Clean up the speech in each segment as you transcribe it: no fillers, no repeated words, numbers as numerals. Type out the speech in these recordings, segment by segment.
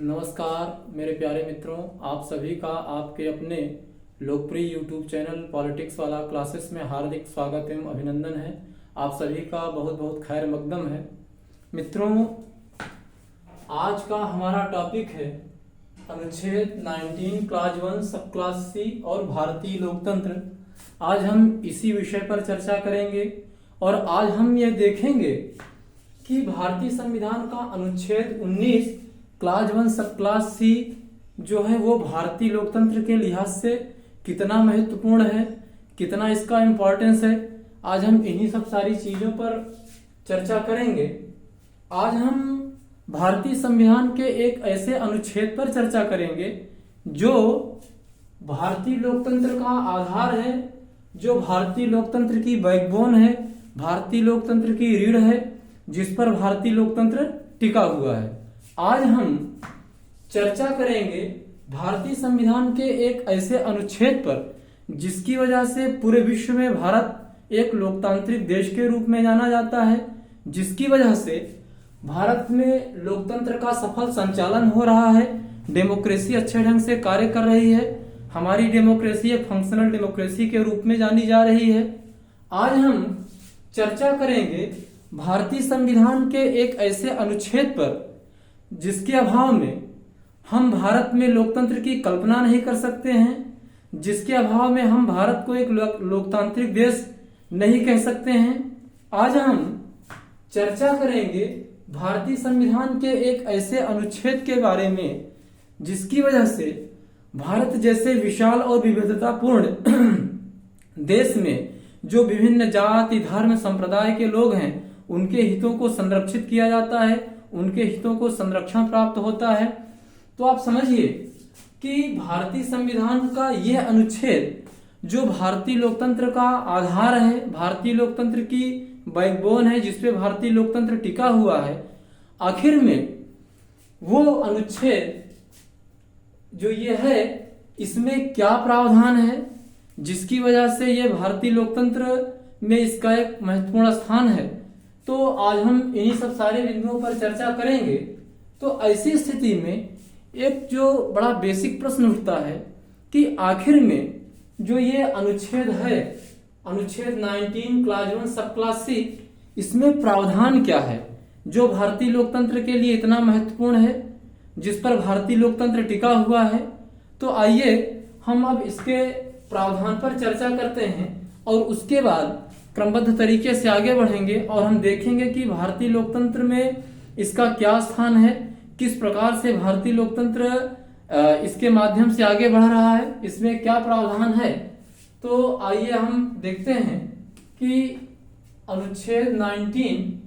नमस्कार मेरे प्यारे मित्रों, आप सभी का आपके अपने लोकप्रिय यूट्यूब चैनल पॉलिटिक्स वाला क्लासेस में हार्दिक स्वागत एवं अभिनंदन है। आप सभी का बहुत बहुत खैर मकदम है। मित्रों, आज का हमारा टॉपिक है अनुच्छेद 19 क्लास 1 सब क्लास सी और भारतीय लोकतंत्र। आज हम इसी विषय पर चर्चा करेंगे और आज हम यह देखेंगे कि भारतीय संविधान का अनुच्छेद 19 क्लास 1 सब क्लास सी जो है वो भारतीय लोकतंत्र के लिहाज से कितना महत्वपूर्ण है, कितना इसका इम्पोर्टेंस है। आज हम इन्हीं सब सारी चीजों पर चर्चा करेंगे। आज हम भारतीय संविधान के एक ऐसे अनुच्छेद पर चर्चा करेंगे जो भारतीय लोकतंत्र का आधार है, जो भारतीय लोकतंत्र की बैकबोन है, भारतीय लोकतंत्र की रीढ़ है, जिस पर भारतीय लोकतंत्र टिका हुआ है। आज हम चर्चा करेंगे भारतीय संविधान के एक ऐसे अनुच्छेद पर जिसकी वजह से पूरे विश्व में भारत एक लोकतांत्रिक देश के रूप में जाना जाता है, जिसकी वजह से भारत में लोकतंत्र का सफल संचालन हो रहा है, डेमोक्रेसी अच्छे ढंग से कार्य कर रही है, हमारी डेमोक्रेसी एक फंक्शनल डेमोक्रेसी के रूप में जानी जा रही है। आज हम चर्चा करेंगे भारतीय संविधान के एक ऐसे अनुच्छेद पर जिसके अभाव में हम भारत में लोकतंत्र की कल्पना नहीं कर सकते हैं, जिसके अभाव में हम भारत को एक लोकतांत्रिक देश नहीं कह सकते हैं। आज हम चर्चा करेंगे भारतीय संविधान के एक ऐसे अनुच्छेद के बारे में जिसकी वजह से भारत जैसे विशाल और विविधतापूर्ण देश में जो विभिन्न जाति, धर्म, संप्रदाय के लोग हैं उनके हितों को संरक्षित किया जाता है, उनके हितों को संरक्षण प्राप्त होता है। तो आप समझिए कि भारतीय संविधान का यह अनुच्छेद जो भारतीय लोकतंत्र का आधार है, भारतीय लोकतंत्र की बैकबोन है, जिसपे भारतीय लोकतंत्र टिका हुआ है, आखिर में वो अनुच्छेद जो ये है इसमें क्या प्रावधान है जिसकी वजह से ये भारतीय लोकतंत्र में इसका एक महत्वपूर्ण स्थान है। तो आज हम इन्हीं सब सारे बिंदुओं पर चर्चा करेंगे। तो ऐसी स्थिति में एक जो बड़ा बेसिक प्रश्न उठता है कि आखिर में जो ये अनुच्छेद है, अनुच्छेद 19 क्लास 1 सब क्लास सी, इसमें प्रावधान क्या है जो भारतीय लोकतंत्र के लिए इतना महत्वपूर्ण है, जिस पर भारतीय लोकतंत्र टिका हुआ है। तो आइए हम अब इसके प्रावधान पर चर्चा करते हैं और उसके बाद क्रमबद्ध तरीके से आगे बढ़ेंगे और हम देखेंगे कि भारतीय लोकतंत्र में इसका क्या स्थान है, किस प्रकार से भारतीय लोकतंत्र इसके माध्यम से आगे बढ़ रहा है, इसमें क्या प्रावधान है। तो आइए हम देखते हैं कि अनुच्छेद 19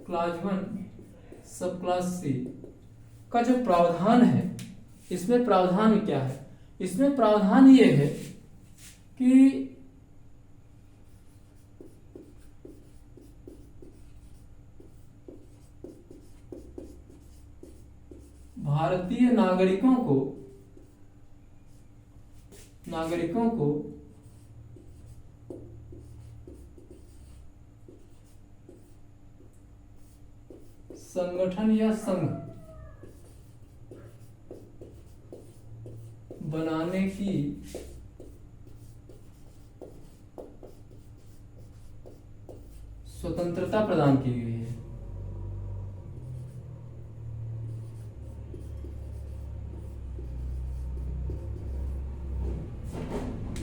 क्लास 1 सब क्लास सी का जो प्रावधान है, इसमें प्रावधान क्या है। इसमें प्रावधान ये है कि भारतीय नागरिकों को संगठन या संघ बनाने की स्वतंत्रता प्रदान की गई है।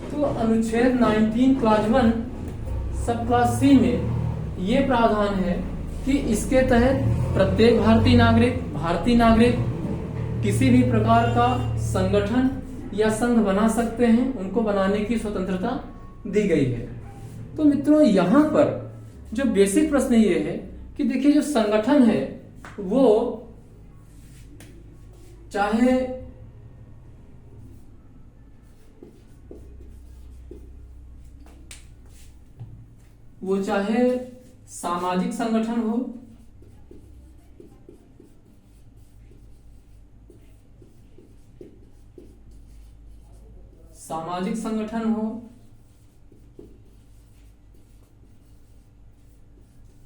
तो अनुच्छेद 19 क्लास 1 सब क्लास सी में ये प्रावधान है कि इसके तहत प्रत्येक भारतीय नागरिक किसी भी प्रकार का संगठन या संघ बना सकते हैं, उनको बनाने की स्वतंत्रता दी गई है। तो मित्रों, यहां पर जो बेसिक प्रश्न ये है कि देखिए जो संगठन है वो चाहे सामाजिक संगठन हो, सामाजिक संगठन हो,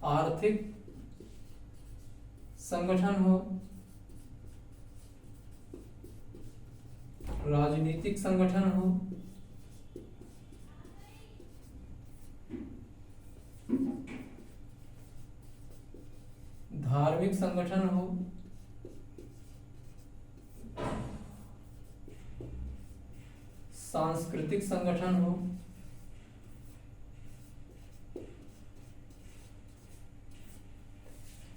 आर्थिक संगठन हो, राजनीतिक संगठन हो, धार्मिक संगठन हो, सांस्कृतिक संगठन हो,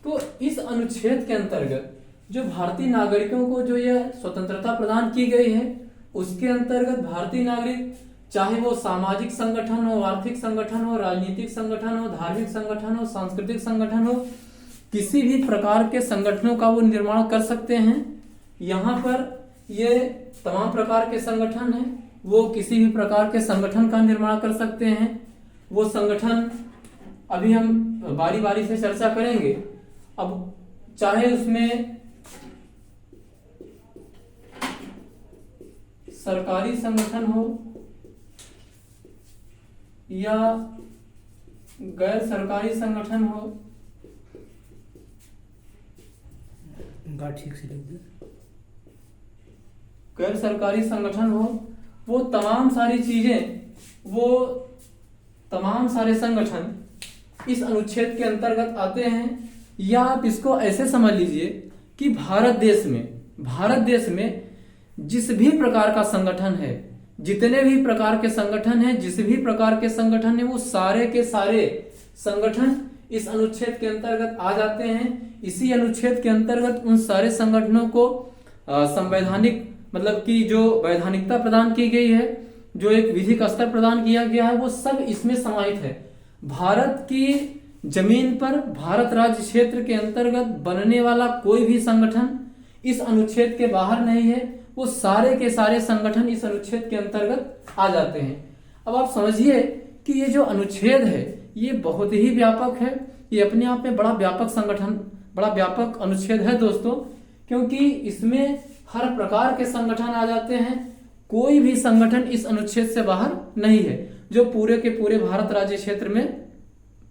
तो इस अनुच्छेद के अंतर्गत जो भारतीय नागरिकों को जो यह स्वतंत्रता प्रदान की गई है, उसके अंतर्गत भारतीय नागरिक चाहे वो सामाजिक संगठन हो, आर्थिक संगठन हो, राजनीतिक संगठन हो, धार्मिक संगठन हो, सांस्कृतिक संगठन हो, किसी भी प्रकार के संगठनों का वो निर्माण कर सकते हैं। यहाँ पर ये तमाम प्रकार के संगठन हैं, वो किसी भी प्रकार के संगठन का निर्माण कर सकते हैं। वो संगठन अभी हम बारी बारी से चर्चा करेंगे। अब चाहे उसमें सरकारी संगठन हो या गैर सरकारी संगठन हो, ठीक से लिख दे। गैर सरकारी संगठन हो, वो तमाम सारी चीजें, वो तमाम सारे संगठन इस अनुच्छेद के अंतर्गत आते हैं। या आप इसको ऐसे समझ लीजिए कि भारत देश में जिस भी प्रकार का संगठन है, जितने भी प्रकार के संगठन हैं, जिस भी प्रकार के संगठन है, वो सारे के सारे संगठन इस अनुच्छेद के अंतर्गत आ जाते हैं। इसी अनुच्छेद के अंतर्गत उन सारे संगठनों को संवैधानिक मतलब कि जो वैधानिकता प्रदान की गई है, जो एक विधिक स्तर प्रदान किया गया है, वो सब इसमें समाहित है। भारत की जमीन पर भारत राज्य क्षेत्र के अंतर्गत बनने वाला कोई भी संगठन इस अनुच्छेद के बाहर नहीं है। वो सारे के सारे संगठन इस अनुच्छेद के अंतर्गत आ जाते हैं। अब आप समझिए कि ये जो अनुच्छेद है ये बहुत ही व्यापक है। ये अपने आप में बड़ा व्यापक अनुच्छेद है दोस्तों, क्योंकि इसमें हर प्रकार के संगठन आ जाते हैं। कोई भी संगठन इस अनुच्छेद से बाहर नहीं है, जो पूरे के पूरे भारत राज्य क्षेत्र में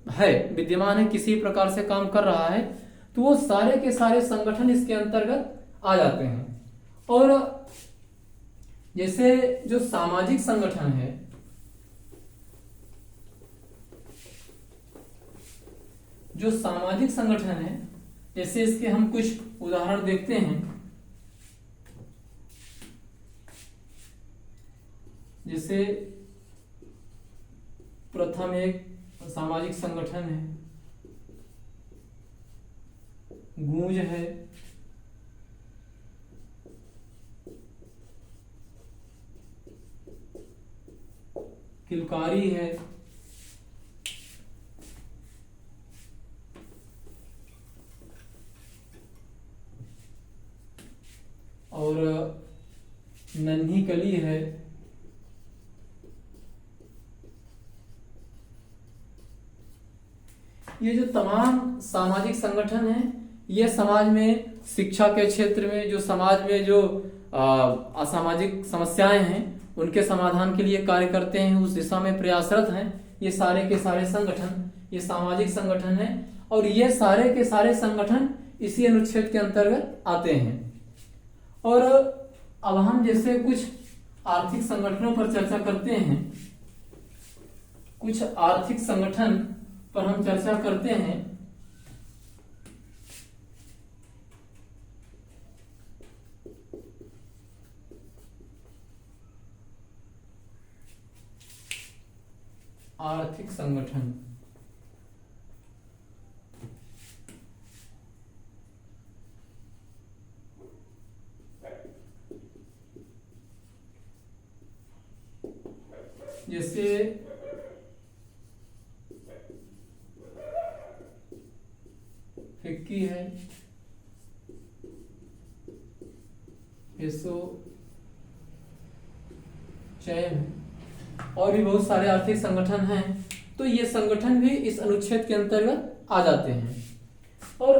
है, विद्यमान है, किसी प्रकार से काम कर रहा है, तो वो सारे के सारे संगठन इसके अंतर्गत आ जाते हैं। और जैसे जो सामाजिक संगठन है, जैसे इसके हम कुछ उदाहरण देखते हैं। जैसे प्रथम एक सामाजिक संगठन है गूंज है, किलकारी है, और नन्ही कली है। ये जो तमाम सामाजिक संगठन हैं, ये समाज में शिक्षा के क्षेत्र में, जो समाज में जो असामाजिक समस्याएं हैं उनके समाधान के लिए कार्य करते हैं, उस दिशा में प्रयासरत हैं। ये सारे के सारे संगठन ये सामाजिक संगठन हैं, और ये सारे के सारे संगठन इसी अनुच्छेद के अंतर्गत आते हैं। और अब हम जैसे कुछ आर्थिक संगठनों पर चर्चा करते हैं, कुछ आर्थिक संगठन पर हम चर्चा करते हैं। आर्थिक संगठन जैसे फिक्की है, एसोचैम है, और भी बहुत सारे आर्थिक संगठन हैं। तो ये संगठन भी इस अनुच्छेद के अंतर्गत आ जाते हैं। और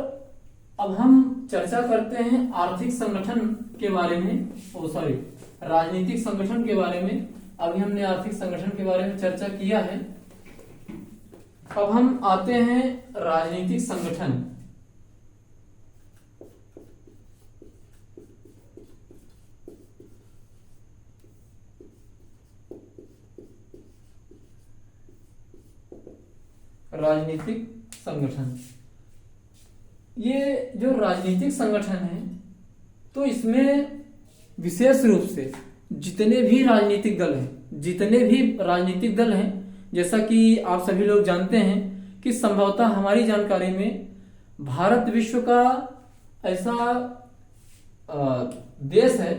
अब हम चर्चा करते हैं आर्थिक संगठन के बारे में, राजनीतिक संगठन के बारे में। अभी हमने आर्थिक संगठन के बारे में चर्चा किया है। अब हम आते हैं राजनीतिक संगठन। राजनीतिक संगठन, ये जो राजनीतिक संगठन है तो इसमें विशेष रूप से जितने भी राजनीतिक दल हैं, जैसा कि आप सभी लोग जानते हैं कि संभवतः हमारी जानकारी में भारत विश्व का ऐसा देश है,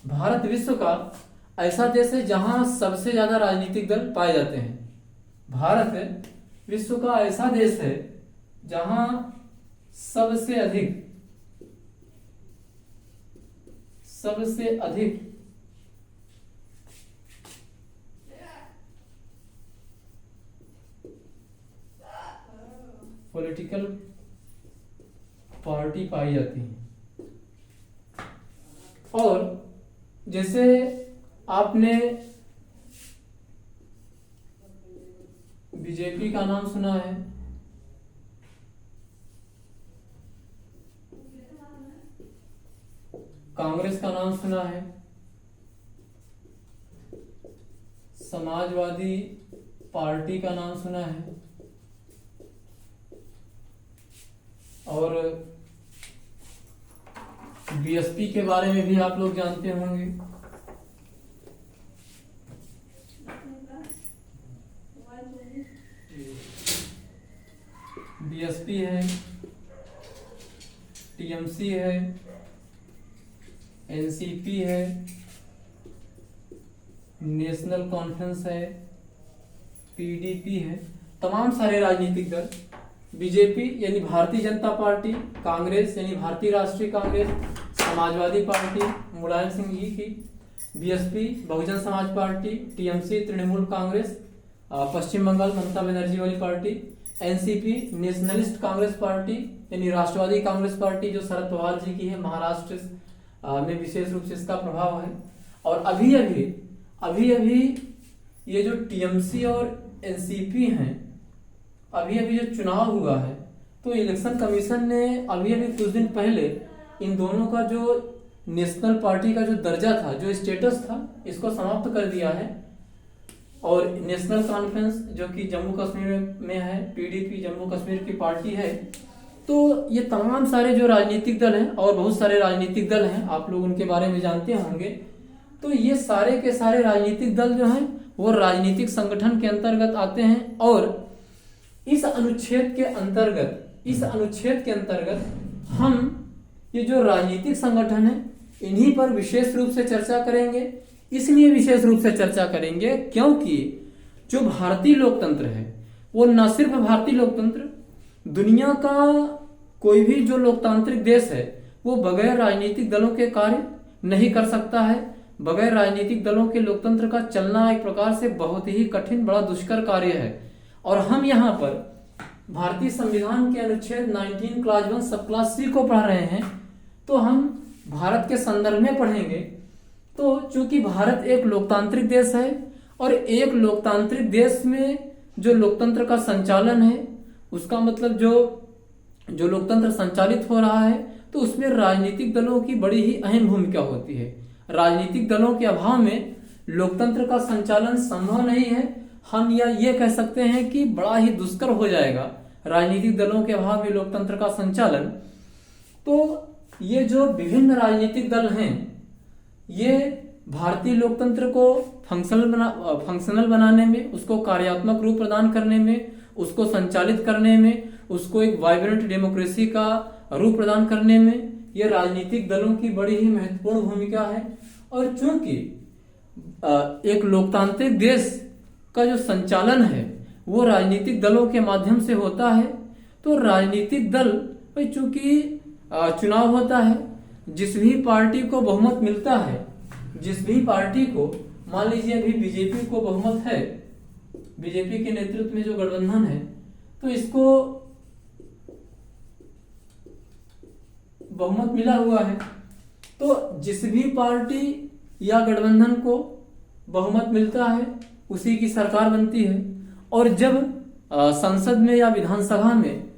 भारत विश्व का ऐसा देश है जहां सबसे ज्यादा राजनीतिक दल पाए जाते हैं। भारत विश्व का ऐसा देश है जहां सबसे अधिक पॉलिटिकल पार्टी पाई जाती है। और जैसे आपने बीजेपी का नाम सुना है, कांग्रेस का नाम सुना है, समाजवादी पार्टी का नाम सुना है, और बीएसपी के बारे में भी आप लोग जानते होंगे। बीएसपी है, टीएमसी है, एनसीपी है, नेशनल कॉन्फ्रेंस है, पीडीपी है, तमाम सारे राजनीतिक दल। बीजेपी यानी भारतीय जनता पार्टी, कांग्रेस यानी भारतीय राष्ट्रीय कांग्रेस, समाजवादी पार्टी मुलायम सिंह जी की, BSP Bahujan Samaj party, TMC Trinamool Congress, पश्चिम बंगाल ममता बनर्जी वाली party, NCP nationalist Congress party यानी राष्ट्रवादी कांग्रेस पार्टी जो शरद पवार जी की है, महाराष्ट्र में विशेष रूप से इसका प्रभाव है। और अभी अभी ये जो टीएमसी और एनसीपी हैं, अभी जो चुनाव हुआ है तो इलेक्शन कमीशन ने अभी कुछ दिन पहले इन दोनों का जो नेशनल पार्टी का जो दर्जा था, जो स्टेटस था, इसको समाप्त कर दिया है। और नेशनल कॉन्फ्रेंस जो कि जम्मू कश्मीर में है, पीडीपी जम्मू कश्मीर की पार्टी है। तो ये तमाम सारे जो राजनीतिक दल हैं, और बहुत सारे राजनीतिक दल हैं, आप लोग उनके बारे में जानते होंगे। तो ये सारे के सारे राजनीतिक दल जो हैं वो राजनीतिक संगठन के अंतर्गत आते हैं। और इस अनुच्छेद के अंतर्गत हम ये जो राजनीतिक संगठन है इन्हीं पर विशेष रूप से चर्चा करेंगे। इसलिए विशेष रूप से चर्चा करेंगे क्योंकि जो भारतीय लोकतंत्र है वो न सिर्फ भारतीय लोकतंत्र, दुनिया का कोई भी जो लोकतांत्रिक देश है वो बगैर राजनीतिक दलों के कार्य नहीं कर सकता है। बगैर राजनीतिक दलों के लोकतंत्र का चलना एक प्रकार से बहुत ही कठिन, बड़ा दुष्कर कार्य है। और हम यहाँ पर भारतीय संविधान के अनुच्छेद 19 क्लास 1 सब क्लास C को पढ़ रहे हैं, तो हम भारत के संदर्भ में पढ़ेंगे। तो चूंकि भारत एक लोकतांत्रिक देश है और एक लोकतांत्रिक देश में जो लोकतंत्र का संचालन है, उसका मतलब जो लोकतंत्र संचालित हो रहा है तो उसमें राजनीतिक दलों की बड़ी ही अहम भूमिका होती है। राजनीतिक दलों के अभाव में लोकतंत्र का संचालन संभव नहीं है। हम या ये कह सकते हैं कि बड़ा ही दुष्कर हो जाएगा राजनीतिक दलों के अभाव में लोकतंत्र का संचालन। तो ये जो विभिन्न राजनीतिक दल हैं ये भारतीय लोकतंत्र को फंक्शनल बनाने में, उसको कार्यात्मक रूप प्रदान करने में, उसको संचालित करने में, उसको एक वाइब्रेंट डेमोक्रेसी का रूप प्रदान करने में ये राजनीतिक दलों की बड़ी ही महत्वपूर्ण भूमिका है। और चूंकि एक लोकतांत्रिक देश का जो संचालन है वो राजनीतिक दलों के माध्यम से होता है, तो राजनीतिक दल चूंकि चुनाव होता है, जिस भी पार्टी को बहुमत मिलता है, जिस भी पार्टी को, मान लीजिए अभी बीजेपी को बहुमत है, बीजेपी के नेतृत्व में जो गठबंधन है, तो इसको बहुमत मिला हुआ है। तो जिस भी पार्टी या गठबंधन को बहुमत मिलता है उसी की सरकार बनती है। और जब संसद में या विधानसभा में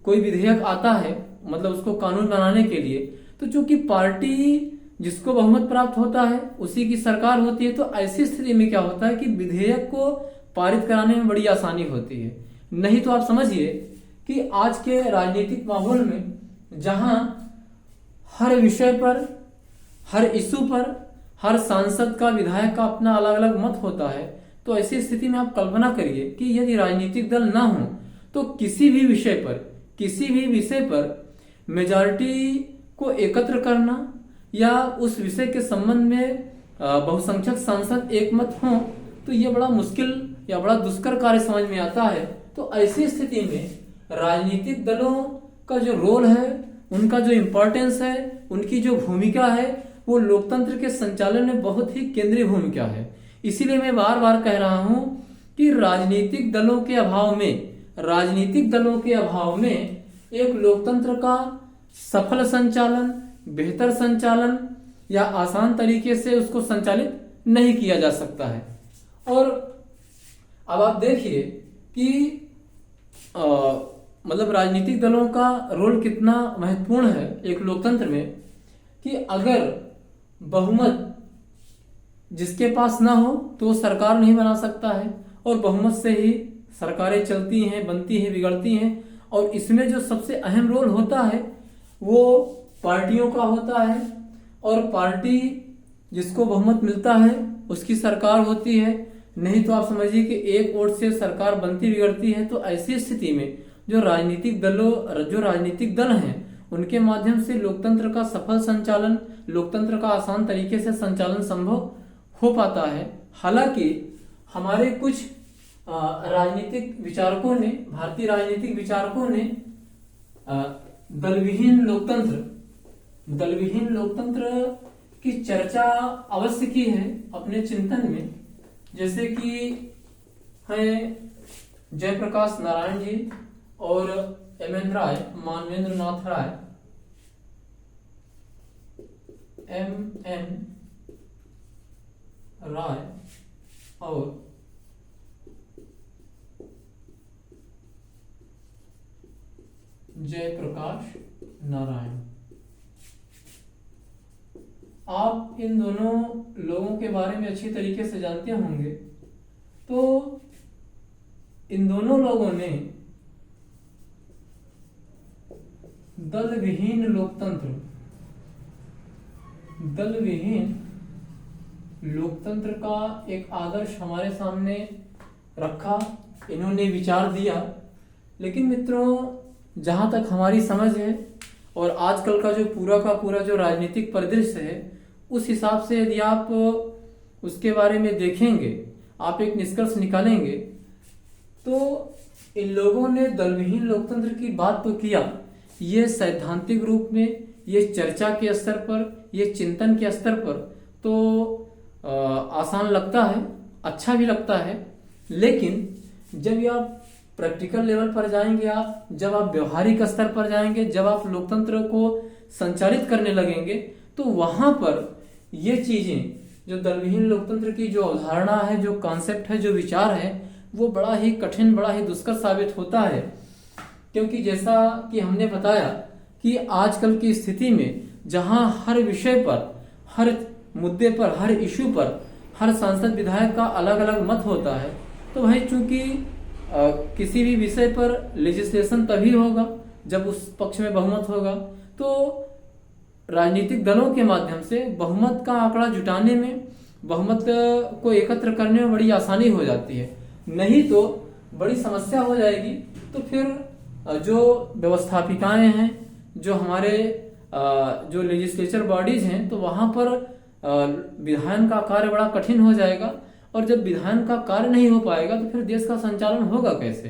कोई विधेयक आता है, मतलब उसको कानून बनाने के लिए, तो चूंकि पार्टी जिसको बहुमत प्राप्त होता है उसी की सरकार होती है, तो ऐसी स्थिति में क्या होता है कि विधेयक को पारित कराने में बड़ी आसानी होती है। नहीं तो आप समझिए कि आज के राजनीतिक माहौल में जहां हर विषय पर, हर इशू पर, हर सांसद का, विधायक का अपना अलग अलग मत होता है, तो ऐसी स्थिति में आप कल्पना करिए कि यदि राजनीतिक दल ना हो तो किसी भी विषय पर मेजॉरिटी को एकत्र करना या उस विषय के संबंध में बहुसंख्यक सांसद एकमत हो, तो यह बड़ा मुश्किल या बड़ा दुष्कर कार्य समझ में आता है। तो ऐसी स्थिति में राजनीतिक दलों का जो रोल है, उनका जो इम्पोर्टेंस है, उनकी जो भूमिका है, वो लोकतंत्र के संचालन में बहुत ही केंद्रीय भूमिका है। इसीलिए मैं बार बार कह रहा हूं कि राजनीतिक दलों के अभाव में एक लोकतंत्र का सफल संचालन, बेहतर संचालन या आसान तरीके से उसको संचालित नहीं किया जा सकता है। और अब आप देखिए कि मतलब राजनीतिक दलों का रोल कितना महत्वपूर्ण है एक लोकतंत्र में, कि अगर बहुमत जिसके पास ना हो तो वो सरकार नहीं बना सकता है, और बहुमत से ही सरकारें चलती हैं, बनती हैं, बिगड़ती हैं। और इसमें जो सबसे अहम रोल होता है वो पार्टियों का होता है, और पार्टी जिसको बहुमत मिलता है उसकी सरकार होती है। नहीं तो आप समझिए कि एक वोट से सरकार बनती बिगड़ती है। तो ऐसी स्थिति में जो राजनीतिक दल हैं उनके माध्यम से लोकतंत्र का सफल संचालन, लोकतंत्र का आसान तरीके से संचालन संभव हो पाता है। हालांकि हमारे कुछ राजनीतिक विचारकों ने, भारतीय राजनीतिक विचारकों ने दलविहीन लोकतंत्र की चर्चा अवश्य की है अपने चिंतन में। जैसे कि हैं जयप्रकाश नारायण जी और मानवेंद्र नाथ राय, M.N. राय और जयप्रकाश नारायण। आप इन दोनों लोगों के बारे में अच्छी तरीके से जानते होंगे। तो इन दोनों लोगों ने दलविहीन लोकतंत्र का एक आदर्श हमारे सामने रखा, इन्होंने विचार दिया। लेकिन मित्रों, जहां तक हमारी समझ है और आजकल का जो पूरा का पूरा जो राजनीतिक परिदृश्य है, उस हिसाब से यदि आप उसके बारे में देखेंगे, आप एक निष्कर्ष निकालेंगे, तो इन लोगों ने दलविहीन लोकतंत्र की बात तो किया, ये सैद्धांतिक रूप में, ये चर्चा के स्तर पर, ये चिंतन के स्तर पर तो आसान लगता है, अच्छा भी लगता है। लेकिन जब आप प्रैक्टिकल लेवल पर जाएंगे, जब आप व्यवहारिक स्तर पर जाएंगे, जब आप लोकतंत्र को संचालित करने लगेंगे, तो वहां पर ये चीजें, जो दलविहीन लोकतंत्र की जो अवधारणा है, जो कॉन्सेप्ट है, जो विचार है, वो बड़ा ही कठिन, बड़ा ही दुष्कर साबित होता है। क्योंकि जैसा कि हमने बताया कि आजकल की स्थिति में जहां हर विषय पर, हर मुद्दे पर, हर इश्यू पर हर सांसद विधायक का अलग अलग मत होता है, तो भाई चूंकि किसी भी विषय पर लेजिस्लेशन तभी होगा जब उस पक्ष में बहुमत होगा। तो राजनीतिक दलों के माध्यम से बहुमत का आंकड़ा जुटाने में, बहुमत को एकत्र करने में बड़ी आसानी हो जाती है। नहीं तो बड़ी समस्या हो जाएगी। तो फिर जो व्यवस्थापिकाएं हैं, जो हमारे जो लेजिस्लेचर बॉडीज हैं, तो वहां पर विधायन का कार्य बड़ा कठिन हो जाएगा। और जब विधायन का कार्य नहीं हो पाएगा तो फिर देश का संचालन होगा कैसे?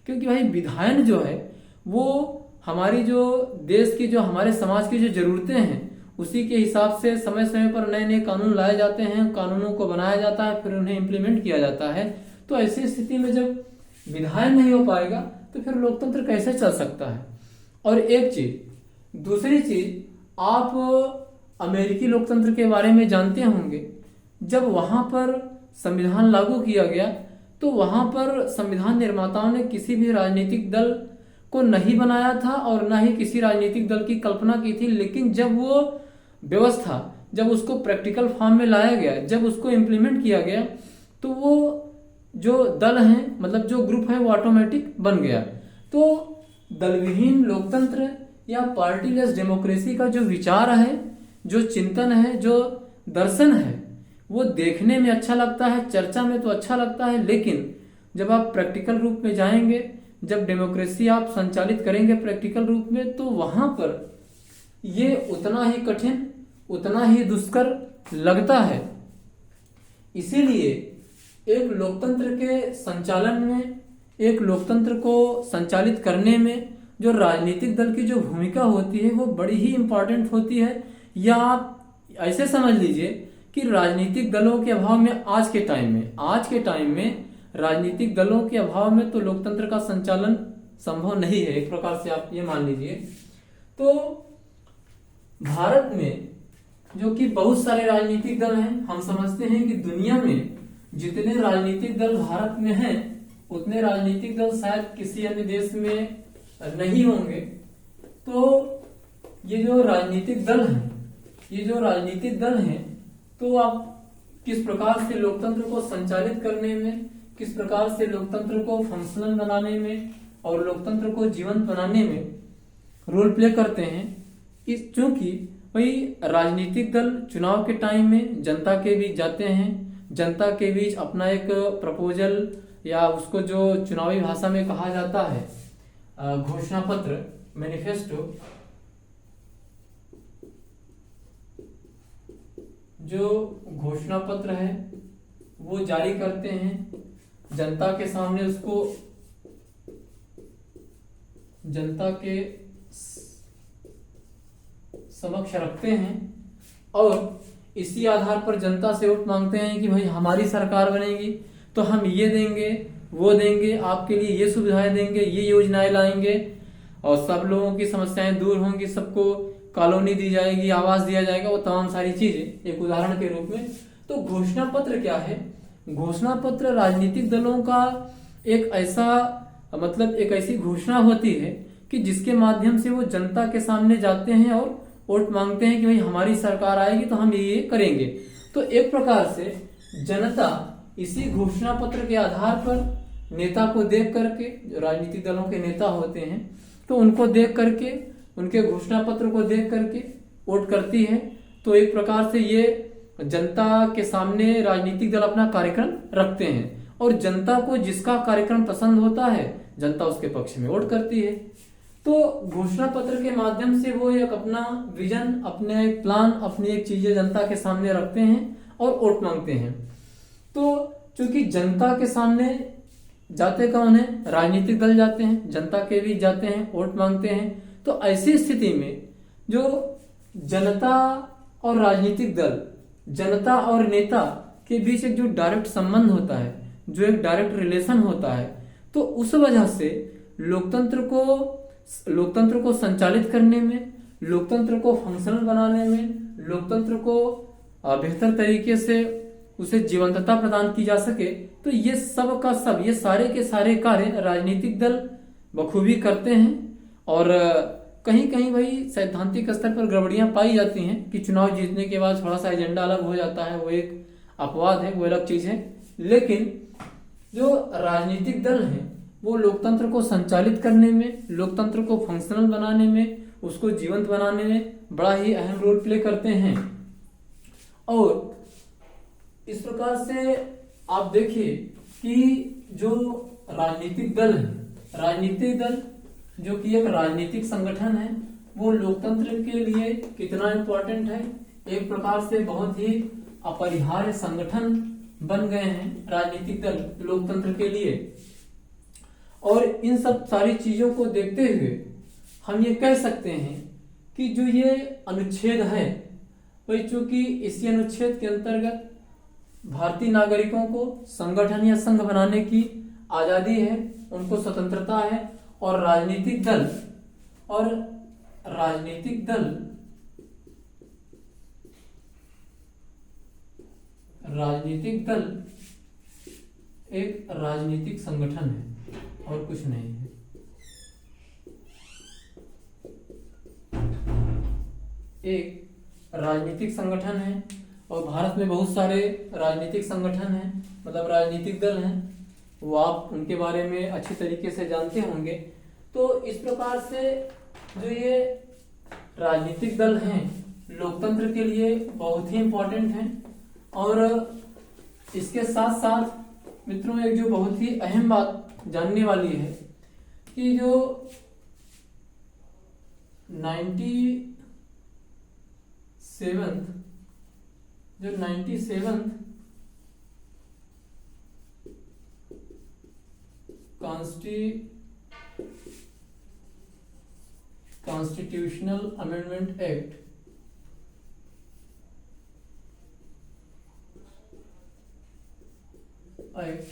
क्योंकि भाई विधायन जो है वो हमारी जो देश की, जो हमारे समाज की जो जरूरतें हैं, उसी के हिसाब से समय समय पर नए नए कानून लाए जाते हैं, कानूनों को बनाया जाता है, फिर उन्हें इम्प्लीमेंट किया जाता है। तो ऐसी स्थिति में जब विधायन नहीं हो पाएगा तो फिर लोकतंत्र कैसे चल सकता है? और एक चीज, दूसरी चीज, आप अमेरिकी लोकतंत्र के बारे में जानते होंगे। जब वहां पर संविधान लागू किया गया तो वहां पर संविधान निर्माताओं ने किसी भी राजनीतिक दल को नहीं बनाया था और ना ही किसी राजनीतिक दल की कल्पना की थी। लेकिन जब वो व्यवस्था, जब उसको प्रैक्टिकल फॉर्म में लाया गया, जब उसको इम्प्लीमेंट किया गया, तो वो जो दल हैं, मतलब जो ग्रुप है, वो ऑटोमेटिक बन गया। तो दलविहीन लोकतंत्र या पार्टीलेस डेमोक्रेसी का जो विचार है, जो चिंतन है, जो दर्शन है, वो देखने में अच्छा लगता है, चर्चा में तो अच्छा लगता है, लेकिन जब आप प्रैक्टिकल रूप में जाएंगे, जब डेमोक्रेसी आप संचालित करेंगे प्रैक्टिकल रूप में, तो वहां पर ये उतना ही कठिन, उतना ही दुष्कर लगता है। इसीलिए एक लोकतंत्र के संचालन में, एक लोकतंत्र को संचालित करने में जो राजनीतिक दल की जो भूमिका होती है वो बड़ी ही इंपॉर्टेंट होती है। या आप ऐसे समझ लीजिए कि राजनीतिक दलों के अभाव में आज के टाइम में राजनीतिक दलों के अभाव में तो लोकतंत्र का संचालन संभव नहीं है, एक प्रकार से आप ये मान लीजिए। तो भारत में जो कि बहुत सारे राजनीतिक दल हैं, हम समझते हैं कि दुनिया में जितने राजनीतिक दल भारत में हैं उतने राजनीतिक दल शायद किसी अन्य देश में नहीं होंगे। तो ये जो राजनीतिक दल हैं, तो आप किस प्रकार से लोकतंत्र को संचालित करने में, किस प्रकार से लोकतंत्र को फंक्शनल बनाने में और लोकतंत्र को जीवंत बनाने में रोल प्ले करते हैं। क्योंकि वही राजनीतिक दल चुनाव के टाइम में जनता के बीच जाते हैं, जनता के बीच अपना एक प्रपोजल या उसको जो चुनावी भाषा में कहा जाता है घोषणा पत्र, मैनिफेस्टो, जो घोषणा पत्र है वो जारी करते हैं, जनता के सामने उसको, जनता के समक्ष रखते हैं और इसी आधार पर जनता से वोट मांगते हैं कि भाई हमारी सरकार बनेगी तो हम ये देंगे, वो देंगे, आपके लिए ये सुविधाएं देंगे, ये योजनाएं लाएंगे और सब लोगों की समस्याएं दूर होंगी, सबको कॉलोनी दी जाएगी, आवास दिया जाएगा, वो तमाम सारी चीजें एक उदाहरण के रूप में। तो घोषणा पत्र क्या है? घोषणा पत्र राजनीतिक दलों का एक ऐसा, मतलब एक ऐसी घोषणा होती है कि जिसके माध्यम से वो जनता के सामने जाते हैं और वोट मांगते हैं कि भाई हमारी सरकार आएगी तो हम ये करेंगे। तो एक प्रकार से जनता इसी घोषणा पत्र के आधार पर नेता को देख करके, जो राजनीतिक दलों के नेता होते हैं, तो उनको देख करके, उनके घोषणा पत्र को देख करके वोट करती है। तो एक प्रकार से ये जनता के सामने राजनीतिक दल अपना कार्यक्रम रखते हैं और जनता को जिसका कार्यक्रम पसंद होता है जनता उसके पक्ष में वोट करती है। तो घोषणा पत्र के माध्यम से वो एक अपना विजन, अपने एक प्लान, अपनी एक चीजें जनता के सामने रखते हैं और वोट मांगते हैं। तो चूंकि जनता के सामने जाते कौन है? राजनीतिक दल जाते हैं, जनता के बीच जाते हैं, वोट मांगते हैं। तो ऐसी स्थिति में जो जनता और राजनीतिक दल, जनता और नेता के बीच एक जो डायरेक्ट संबंध होता है, जो एक डायरेक्ट रिलेशन होता है, तो उस वजह से लोकतंत्र को संचालित करने में, लोकतंत्र को फंक्शनल बनाने में, लोकतंत्र को बेहतर तरीके से उसे जीवंतता प्रदान की जा सके, तो ये सब का सब, ये सारे के सारे कार्य राजनीतिक दल बखूबी करते हैं। और कहीं कहीं भाई सैद्धांतिक स्तर पर गड़बड़ियां पाई जाती हैं कि चुनाव जीतने के बाद थोड़ा सा एजेंडा अलग हो जाता है, वो एक अपवाद है, वो अलग चीज है। लेकिन जो राजनीतिक दल हैं वो लोकतंत्र को संचालित करने में, लोकतंत्र को फंक्शनल बनाने में, उसको जीवंत बनाने में बड़ा ही अहम रोल प्ले करते हैं। और इस प्रकार से आप देखिए कि जो राजनीतिक दल है, राजनीतिक दल जो कि एक राजनीतिक संगठन है, वो लोकतंत्र के लिए कितना इम्पोर्टेंट है। एक प्रकार से बहुत ही अपरिहार्य संगठन बन गए हैं राजनीतिक दल लोकतंत्र के लिए। और इन सब सारी चीजों को देखते हुए हम ये कह सकते हैं कि जो ये अनुच्छेद है, वही चूंकि इसी अनुच्छेद के अंतर्गत भारतीय नागरिकों को संगठन या संघ बनाने की आजादी है, उनको स्वतंत्रता है। और राजनीतिक राजनीतिक दल एक राजनीतिक संगठन है और कुछ नहीं है। एक राजनीतिक संगठन है और भारत में बहुत सारे राजनीतिक संगठन हैं, मतलब राजनीतिक दल हैं, वो आप उनके बारे में अच्छी तरीके से जानते होंगे। तो इस प्रकार से जो ये राजनीतिक दल हैं लोकतंत्र के लिए बहुत ही इम्पोर्टेंट हैं। और इसके साथ साथ मित्रों एक जो बहुत ही अहम बात जानने वाली है कि जो 97th constitutional amendment act act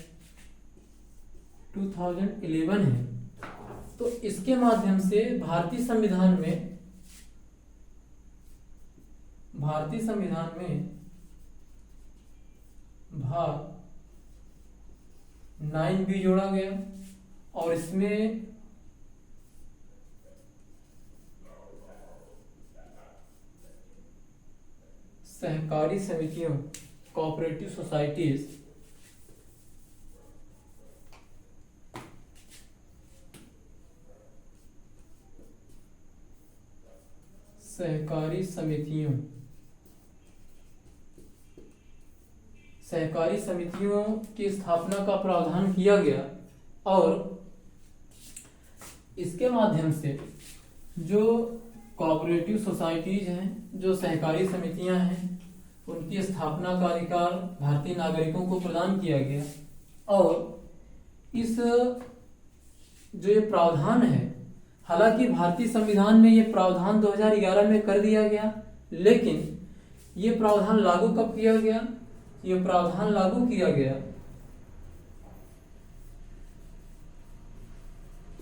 2011 है। तो इसके माध्यम से भारतीय संविधान में भाग 9 भी जोड़ा गया और इसमें सहकारी समितियों कोऑपरेटिव सोसाइटीज सहकारी समितियों की स्थापना का प्रावधान किया गया और इसके माध्यम से जो कोऑपरेटिव सोसाइटीज हैं, जो सहकारी समितियां हैं, उनकी स्थापना का अधिकार भारतीय नागरिकों को प्रदान किया गया। और इस जो ये प्रावधान है, हालांकि भारतीय संविधान में ये प्रावधान 2011 में कर दिया गया, लेकिन ये प्रावधान लागू कब किया गया? ये प्रावधान लागू किया गया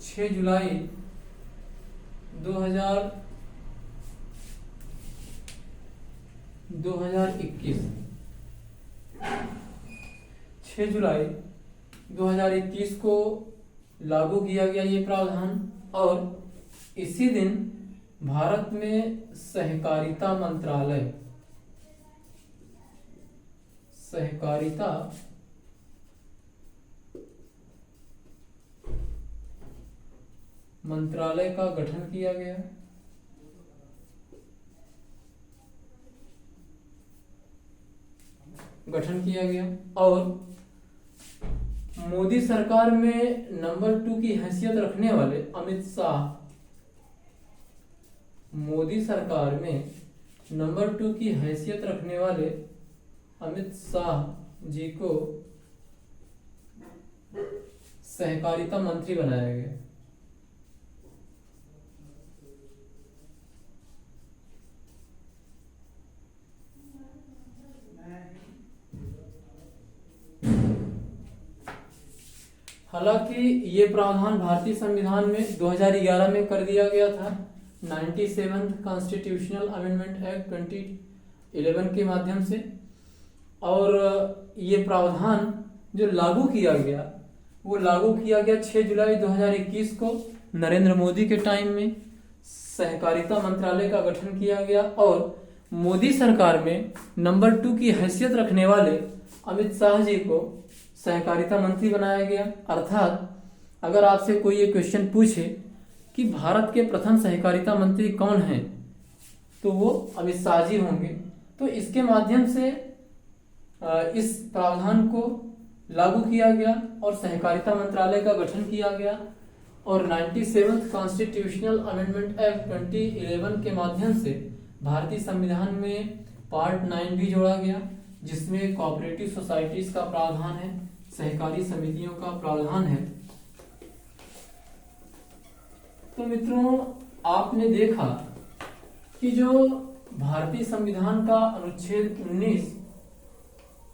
6 जुलाई 2021 6 जुलाई 2021 को लागू किया गया ये प्रावधान। और इसी दिन भारत में सहकारिता मंत्रालय का गठन किया गया। और मोदी सरकार में नंबर 2 की हैसियत रखने वाले अमित शाह, मोदी सरकार में नंबर 2 की हैसियत रखने वाले अमित शाह जी को सहकारिता मंत्री बनाया गया। हालांकि ये प्रावधान भारतीय संविधान में 2011 में कर दिया गया था 97th कॉन्स्टिट्यूशनल अमेंडमेंट एक्ट 2011 के माध्यम से। और ये प्रावधान जो लागू किया गया वो लागू किया गया 6 जुलाई 2021 को नरेंद्र मोदी के टाइम में। सहकारिता मंत्रालय का गठन किया गया और मोदी सरकार में नंबर 2 की हैसियत रखने वाले अमित शाह जी को सहकारिता मंत्री बनाया गया। अर्थात अगर आपसे कोई ये क्वेश्चन पूछे कि भारत के प्रथम सहकारिता मंत्री कौन हैं, तो वो अमित शाह जी होंगे। तो इसके माध्यम से इस प्रावधान को लागू किया गया और सहकारिता मंत्रालय का गठन किया गया। और 97th कॉन्स्टिट्यूशनल अमेंडमेंट एक्ट 2011 के माध्यम से भारतीय संविधान में पार्ट 9 भी जोड़ा गया, जिसमें कोऑपरेटिव सोसाइटीज का प्रावधान है, सहकारी समितियों का प्रावधान है। तो मित्रों, आपने देखा कि जो भारतीय संविधान का अनुच्छेद 19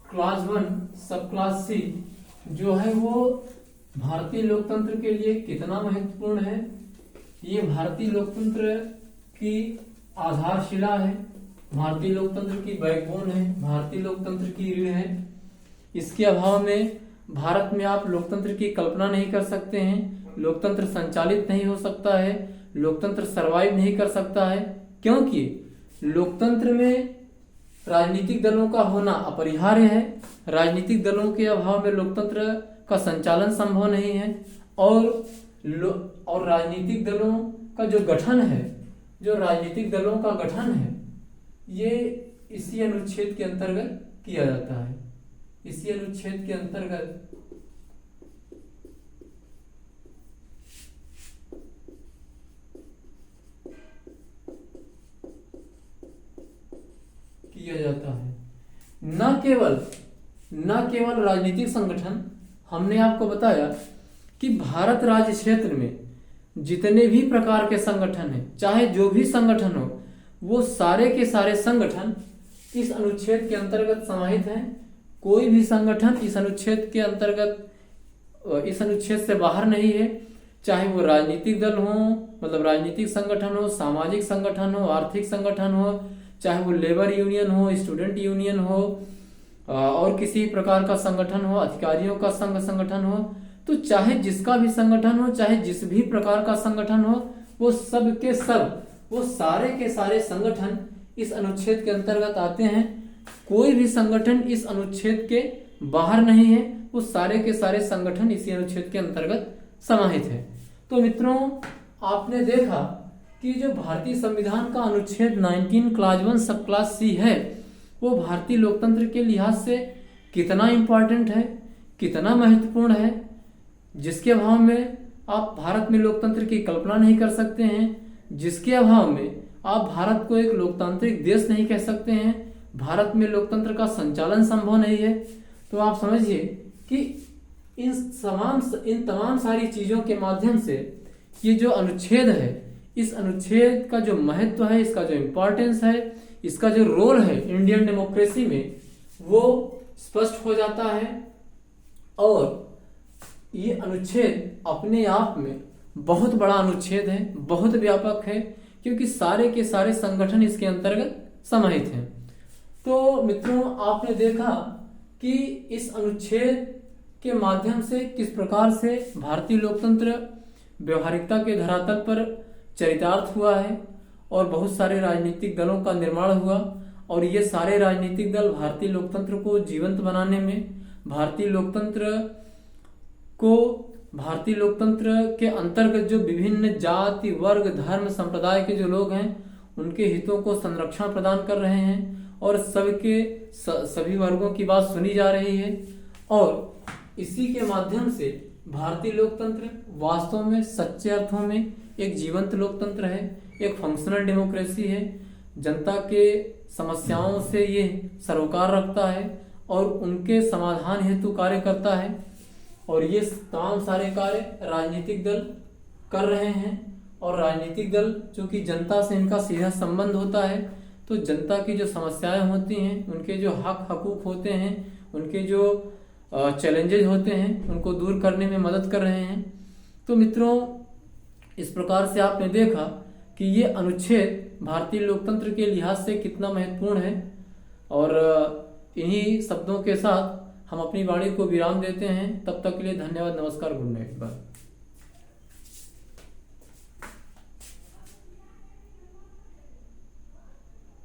क्लास 1 सब क्लास सी जो है वो भारतीय लोकतंत्र के लिए कितना महत्वपूर्ण है। ये भारतीय लोकतंत्र की आधारशिला है भारतीय लोकतंत्र की बैकबोन है, भारतीय लोकतंत्र की रीढ़ है। इसके अभाव में भारत में आप लोकतंत्र की कल्पना नहीं कर सकते हैं, लोकतंत्र संचालित नहीं हो सकता है, लोकतंत्र सरवाइव नहीं कर सकता है, क्योंकि लोकतंत्र में राजनीतिक दलों का होना अपरिहार्य है। राजनीतिक दलों के अभाव में लोकतंत्र का संचालन संभव नहीं है। और राजनीतिक दलों का जो गठन है, जो राजनीतिक दलों का गठन है, ये इसी अनुच्छेद के अंतर्गत किया जाता है, इसी अनुच्छेद के अंतर्गत किया जाता है। न केवल राजनीतिक संगठन, हमने आपको बताया कि भारत राज्य क्षेत्र में जितने भी प्रकार के संगठन हैं, चाहे जो भी संगठन हो, वो सारे के सारे संगठन इस अनुच्छेद के अंतर्गत समाहित हैं। कोई भी संगठन इस अनुच्छेद के अंतर्गत, इस अनुच्छेद से बाहर नहीं है, चाहे वो राजनीतिक दल हो, मतलब राजनीतिक संगठन हो, सामाजिक संगठन हो, आर्थिक संगठन हो, चाहे वो लेबर यूनियन हो, स्टूडेंट यूनियन हो, और किसी प्रकार का संगठन हो, अधिकारियों का संघ संगठन हो, तो चाहे जिसका भी संगठन हो, चाहे जिस भी प्रकार का संगठन हो, वो सब के सब, वो सारे के सारे संगठन इस अनुच्छेद के अंतर्गत आते हैं। कोई भी संगठन इस अनुच्छेद के बाहर नहीं है, वो सारे के सारे संगठन इसी अनुच्छेद के अंतर्गत समाहित है। तो मित्रों, आपने देखा कि जो भारतीय संविधान का अनुच्छेद 19 क्लास 1 सब क्लास सी है, वो भारतीय लोकतंत्र के लिहाज से कितना इंपॉर्टेंट है, कितना महत्वपूर्ण है, जिसके अभाव में आप भारत में लोकतंत्र की कल्पना नहीं कर सकते हैं, जिसके अभाव में आप भारत को एक लोकतांत्रिक देश नहीं कह सकते हैं, भारत में लोकतंत्र का संचालन संभव नहीं है। तो आप समझिए कि इन तमाम सारी चीजों के माध्यम से ये जो अनुच्छेद है, इस अनुच्छेद का जो महत्व है, इसका जो इम्पोर्टेंस है, इसका जो रोल है इंडियन डेमोक्रेसी में, वो स्पष्ट हो जाता है। और ये अनुच्छेद अपने आप में बहुत बड़ा अनुच्छेद है, बहुत व्यापक है, क्योंकि सारे के सारे संगठन इसके अंतर्गत समाहित हैं। तो मित्रों, आपने देखा कि इस अनुच्छेद के माध्यम से किस प्रकार से भारतीय लोकतंत्र व्यवहारिकता के धरातल पर चरितार्थ हुआ है और बहुत सारे राजनीतिक दलों का निर्माण हुआ। और ये सारे राजनीतिक दल भारतीय लोकतंत्र को जीवंत बनाने में, भारतीय लोकतंत्र के अंतर्गत जो विभिन्न जाति, वर्ग, धर्म, संप्रदाय के जो लोग हैं, उनके हितों को संरक्षण प्रदान कर रहे हैं और सभी वर्गों की बात सुनी जा रही है। और इसी के माध्यम से भारतीय लोकतंत्र वास्तव में सच्चे अर्थों में एक जीवंत लोकतंत्र है, एक फंक्शनल डेमोक्रेसी है। जनता के समस्याओं से ये सरोकार रखता है और उनके समाधान हेतु कार्य करता है। और ये तमाम सारे कार्य राजनीतिक दल कर रहे हैं। और राजनीतिक दल, चूंकि जनता से इनका सीधा संबंध होता है, तो जनता की जो समस्याएं होती हैं, उनके जो हक हकूक होते हैं, उनके जो चैलेंजेज होते हैं, उनको दूर करने में मदद कर रहे हैं। तो मित्रों, इस प्रकार से आपने देखा कि ये अनुच्छेद भारतीय लोकतंत्र के लिहाज से कितना महत्वपूर्ण है। और इन्हीं शब्दों के साथ हम अपनी वाणी को विराम देते हैं। तब तक के लिए धन्यवाद, नमस्कार, गुड नाइट, बाय।